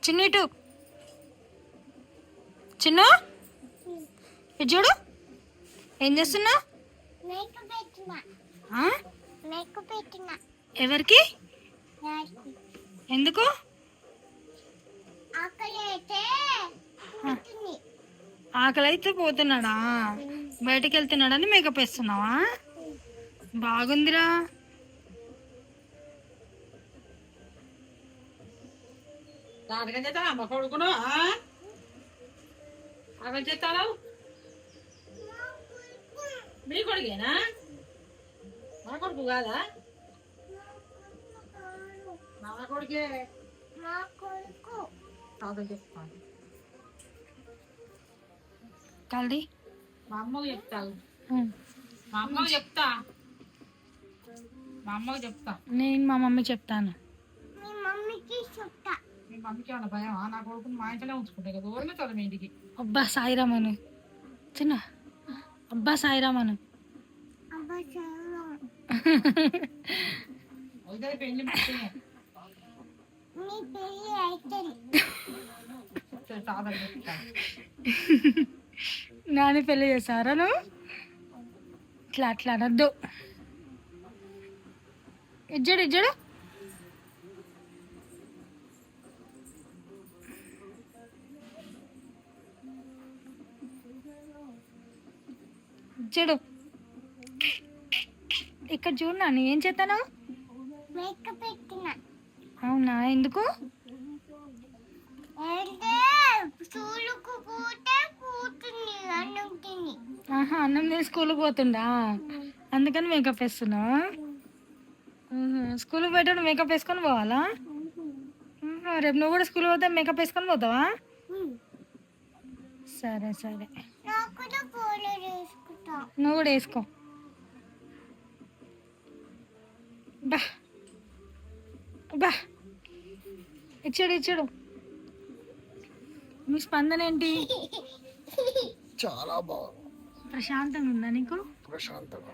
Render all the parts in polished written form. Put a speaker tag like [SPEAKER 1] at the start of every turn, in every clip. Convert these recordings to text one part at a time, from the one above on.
[SPEAKER 1] చిన్న ఇటు చిన్న ఇటు చూడు. ఏం చేస్తున్నావు? ఎవరికి? ఎందుకు? ఆకలి అయితే పోతున్నాడా? బయటికి వెళ్తున్నాడని మేకప్ వేస్తున్నావా? బాగుందిరా.
[SPEAKER 2] అమ్మ కొడుకును అక్కడ చెప్తాను. మీ కొడుకేనా? మా కొడుకు కాదా? నా కొడుకే. చెప్తాను
[SPEAKER 1] కల్ది
[SPEAKER 2] మా అమ్మకు చెప్తాను. మా అమ్మకు చెప్తా. మా అమ్మకు చెప్తా.
[SPEAKER 1] నేను మా మమ్మీకి చెప్తాను.
[SPEAKER 2] మీ మమ్మీకి ఏమన్నా భయమా? నా కొడుకుని మా ఇంట్లోనే ఉంచుకుంటా కదా, ఊరిమే చాలు మీ ఇంటికి.
[SPEAKER 1] అబ్బా సాయిరామను చిన్న. అబ్బా సాయిరామను.
[SPEAKER 2] పెళ్లి
[SPEAKER 1] నాని పెళ్లి చేస్తారా నువ్వు? ఇట్లా అట్లా అనద్దు. ఇజ్జడు ఇజ్జడు. ఇజ్జడు. ఇక్కడ చూడు నాని, ఏం చేస్తాను? అవునా, ఎందుకు? ఆహా, అన్నం తిని స్కూల్కి పోతుండా, అందుకని మేకప్ వేస్తున్నావా? స్కూల్కి పోయేటప్పుడు మేకప్ వేసుకొని పోవాలా? రేపు నువ్వు కూడా స్కూల్కి పోతే మేకప్ వేసుకొని పోతావా? సరే సరే, నువ్వు కూడా వేసుకో. బా బా, ఇచ్చాడు ఇచ్చాడు. మీ స్పందన ఏంటి?
[SPEAKER 3] చాలా బాగుంది.
[SPEAKER 1] ప్రశాంతంగా ఉందా నీకు?
[SPEAKER 3] ప్రశాంతంగా.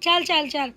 [SPEAKER 1] చాలు చాలు చాలు.